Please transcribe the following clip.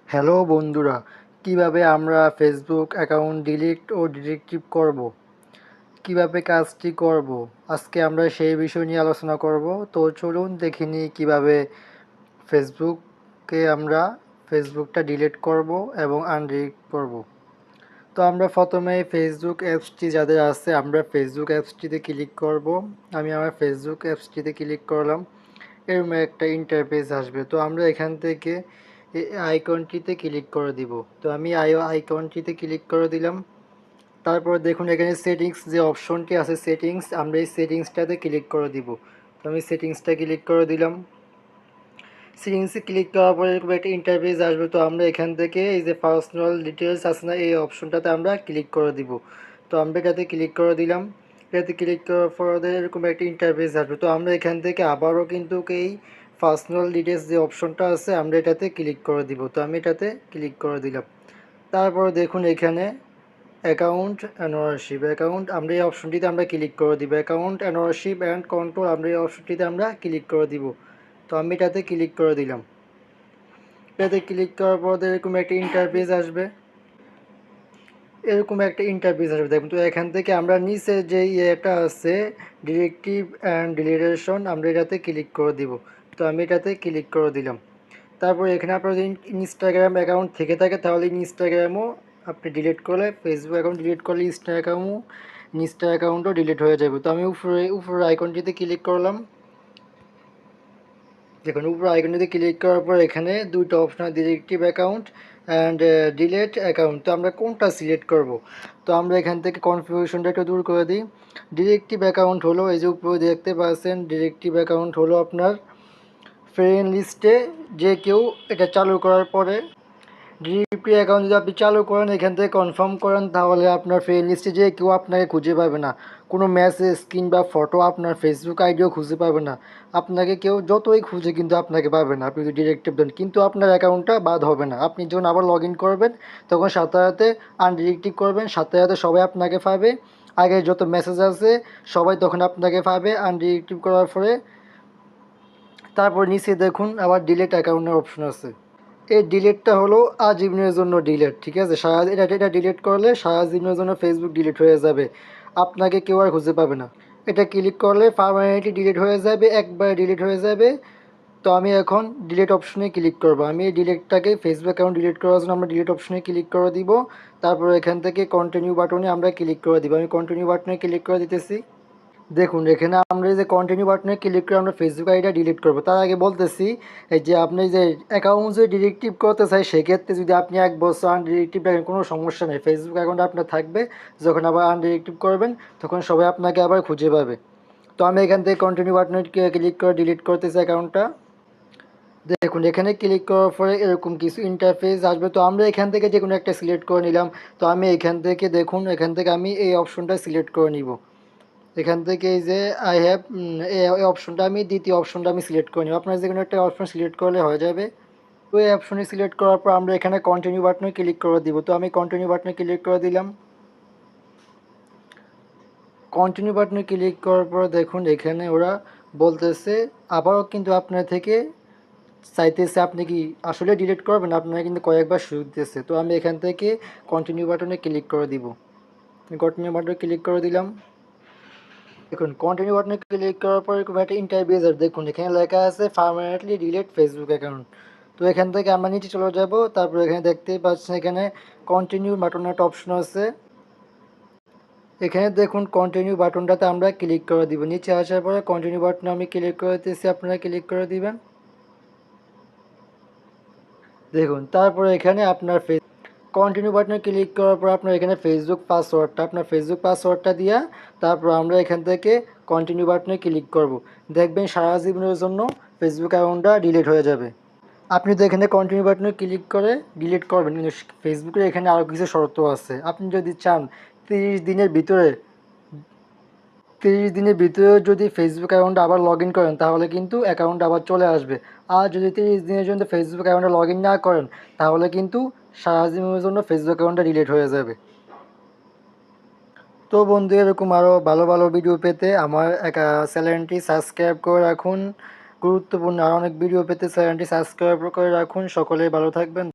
Hello বন্ধুরা, কিভাবে আমরা ফেসবুক অ্যাকাউন্ট ডিলিট ও ডিএক্টিভ করব, কিভাবে কাজটি করব, আজকে আমরা সেই বিষয় নিয়ে আলোচনা করব। তো চলুন দেখে নিই কীভাবে ফেসবুকটা ডিলিট করব এবং আনডিলিট করব। তো আমরা প্রথমে ফেসবুক অ্যাপসটি যাদের আছে আমরা ফেসবুক অ্যাপসটিতে ক্লিক করব। আমি আমার ফেসবুক অ্যাপসটিতে ক্লিক করলাম। এরকম একটা ইন্টারফেস আসবে। তো আমরা এখান থেকে এই আইকনটিতে ক্লিক করে দিব। তো আমি আইকনটিতে ক্লিক করে দিলাম। তারপর দেখুন এখানে সেটিংস যে অপশনটি আছে সেটিংস, আমরা এই সেটিংসটাতে ক্লিক করে দিব। তো আমি সেটিংসটা ক্লিক করে দিলাম। সেটিংসে ক্লিক করার পরে এরকম একটা ইন্টারফেস আসবে। তো আমরা এখান থেকে এই যে পার্সোনাল ডিটেলস আছে না, এই অপশনটাতে আমরা ক্লিক করে দিব। তো আমরা এটাতে ক্লিক করে দিলাম। এটাতে ক্লিক করার পরে এরকম একটা ইন্টারফেস আসবে। তো আমরা এখান থেকে আবারও কিন্তু এই পার্সোনাল ডিটেলস যে অপশনটা আছে আমরা এটাতে ক্লিক করে দিব। তো আমি এটাতে ক্লিক করে দিলাম। তারপর দেখুন এখানে অ্যাকাউন্ট অ্যান্ড ওনারশিপ, আমরা এই অপশনটিতে আমরা ক্লিক করে দিব। Account and ownership and control, আমরা এই অপশনটিতে আমরা ক্লিক করে দিব। তো আমি এটাতে ক্লিক করে দিলাম। এটাতে ক্লিক করার পর এরকম একটা ইন্টারফেস আসবে। দেখুন। তো এখান থেকে আমরা নিচে যে ইয়েটা আছে ডিরেক্টিভ অ্যান্ড ডিলিটেশন, আমরা এটাতে ক্লিক করে দিব। তো আমি এটাতে ক্লিক করে দিলাম। তারপর এখানে আপনার যদি ইনস্টাগ্রাম অ্যাকাউন্ট থেকে থাকে তাহলে ইনস্টাগ্রামও আপনি ডিলিট করলে, ফেসবুক অ্যাকাউন্ট ডিলিট করলে ইনস্টা অ্যাকাউন্টও ডিলিট হয়ে যাবে। তো আমি উপরে আইকনটিতে ক্লিক করলাম। দেখুন উপরে আইকনটিতে ক্লিক করার পর এখানে দুটো option, directive account and delete account. তো আমরা কোনটা সিলেক্ট করব? তো আমরা এখান থেকে কনফিউশনটা একটু দূর করে দিই। ডিরেক্টিভ অ্যাকাউন্ট হলো এই যে উপরে দেখতে পাচ্ছেন, ডিরেক্টিভ অ্যাকাউন্ট হলো আপনার ফ্রেন্ড লিস্টে যে কেউ এটা চালু করার পরে ডিরেক্টরি অ্যাকাউন্ট যদি আপনি চালু করেন, এখান থেকে কনফার্ম করেন, তাহলে আপনার ফ্রেন্ড লিস্টে যে কেউ আপনাকে খুঁজে পাবে না। কোনো মেসেজ কিংবা ফটো আপনার ফেসবুক আইডিও খুঁজে পাবে না। আপনাকে কেউ যতই খুঁজে কিন্তু আপনাকে পাবে না আপনি যদি ডিরেক্টিভ দেন। কিন্তু আপনার অ্যাকাউন্টটা বাদ হবে না। আপনি যখন আবার লগ ইন করবেন তখন সাথে সাথে আনডিরেক্টিভ করবেন, সাথে সাথে সবাই আপনাকে পাবে। আগে যত মেসেজ আছে সবাই তখন আপনাকে পাবে আনডিরেক্টিভ করার পরে। তারপর নিচে দেখুন আবার ডিলেট অ্যাকাউন্টের অপশন আছে। এই ডিলিটটা হলো আজীবনের জন্য ডিলিট, ঠিক আছে? এটা ডিলিট করলে সারা জীবনের জন্য ফেসবুক ডিলিট হয়ে যাবে, আপনাকে কেউ আর খুঁজে পাবে না। এটা ক্লিক করলে পার্মানেন্টলি ডিলিট হয়ে যাবে, একবারে ডিলিট হয়ে যাবে। তো আমি এখন ডিলিট অপশনে ক্লিক করব। আমি এই ডিলিটটাকে ফেসবুক অ্যাকাউন্ট ডিলিট করার জন্য আমরা ডিলিট অপশনে ক্লিক করে দিব। তারপর এখান থেকে কন্টিনিউ বাটনে আমরা ক্লিক করে দিব। আমি কন্টিনিউ বাটনে ক্লিক করে দিতেছি। দেখুন এখানে আমরা যে কন্টিনিউ বাটনে ক্লিক করে আমরা ফেসবুক আইডিটা ডিলিট করব। তার আগে বলতেছি এই যে আপনি যে অ্যাকাউন্ট যদি ডিরেক্টিভ করতে চাই, সেক্ষেত্রে যদি আপনি 1 বছর আনডিরেক্টিভ রাখেন কোনো সমস্যা নেই, ফেসবুক অ্যাকাউন্ট আপনার থাকবে। যখন আবার আনডিরেক্টিভ করবেন তখন সবাই আপনাকে আবার খুঁজে পাবে। তো আমি এখান থেকে কন্টিনিউ বাটনে ক্লিক করে ডিলিট করতেছি অ্যাকাউন্টটা। দেখুন এখানে ক্লিক করার পরে এরকম কিছু ইন্টারফেস আসবে। তো আমরা এখান থেকে যে কোনো একটা সিলেক্ট করে নিলাম। তো আমি এখান থেকে দেখুন এখান থেকে আমি এই অপশনটা সিলেক্ট করে নিব। এখান থেকে এই যে আই হ্যাভ এই অপশনটা আমি দ্বিতীয় অপশনটা আমি সিলেক্ট করে নিব। আপনারা যে কোনো একটা অপশন সিলেক্ট করলে হয়ে যাবে। তো এই অপশনে সিলেক্ট করার পর আমরা এখানে কন্টিনিউ বাটনে ক্লিক করে দিব। তো আমি কন্টিনিউ বাটনে ক্লিক করে দিলাম। কন্টিনিউ বাটনে ক্লিক করার পর দেখুন এখানে ওরা বলতেছে আবারও কিন্তু আপনার থেকে চাইতেছে আপনি কি আসলে ডিলিট করবেন, আপনারা কিন্তু কয়েকবার সুযোগ দিতেছে। তো আমি এখান থেকে কন্টিনিউ বাটনে ক্লিক করে দিব। কন্টিনিউ বাটনে ক্লিক করে দিলাম। দেখুন কন্টিনিউ বাটনে ক্লিক করার পর এরকম একটা ইন্টারভিউ দেখুন এখানে লেখা আছে পার্মানেন্টলি ডিলিট ফেসবুক অ্যাকাউন্ট। তো এখান থেকে আমরা নিচে চলে যাব। তারপর এখানে দেখতেই পাচ্ছেন এখানে কন্টিনিউ বাটনের একটা অপশন আছে। এখানে দেখুন কন্টিনিউ বাটনটাতে আমরা ক্লিক করে দিব। নিচে আসার পরে কন্টিনিউ বাটনে আমি ক্লিক করে দিতেছি, আপনারা ক্লিক করে দিবেন। দেখুন তারপরে এখানে আপনার কন্টিনিউ বাটনে ক্লিক করার পর আপনার এখানে আপনার ফেসবুক পাসওয়ার্ডটা দিয়া তারপর আমরা এখান থেকে কন্টিনিউ বাটনে ক্লিক করব। দেখবেন সারা জীবনের জন্য ফেসবুক অ্যাকাউন্টটা ডিলিট হয়ে যাবে। আপনি তো এখানে কন্টিনিউ বাটনে ক্লিক করে ডিলিট করবেন, কিন্তু ফেসবুকের এখানে আরও কিছু শর্ত আছে। আপনি যদি চান 30 দিনের ভিতরে 30 দিনের ভিতরে যদি ফেসবুক অ্যাকাউন্টে আবার লগ ইন করেন তাহলে কিন্তু অ্যাকাউন্ট আবার চলে আসবে। আর যদি 30 দিনের জন্য ফেসবুক অ্যাকাউন্টে লগ ইন না করেন তাহলে কিন্তু সারা জীবনের জন্য ফেসবুক অ্যাকাউন্টটা ডিলিট হয়ে যাবে। তো বন্ধু এরকম আরও ভালো ভালো ভিডিও পেতে আমার চ্যানেলটি সাবস্ক্রাইব করে রাখুন। গুরুত্বপূর্ণ আরও অনেক ভিডিও পেতে চ্যানেলটি সাবস্ক্রাইব করে রাখুন। সকলেই ভালো থাকবেন।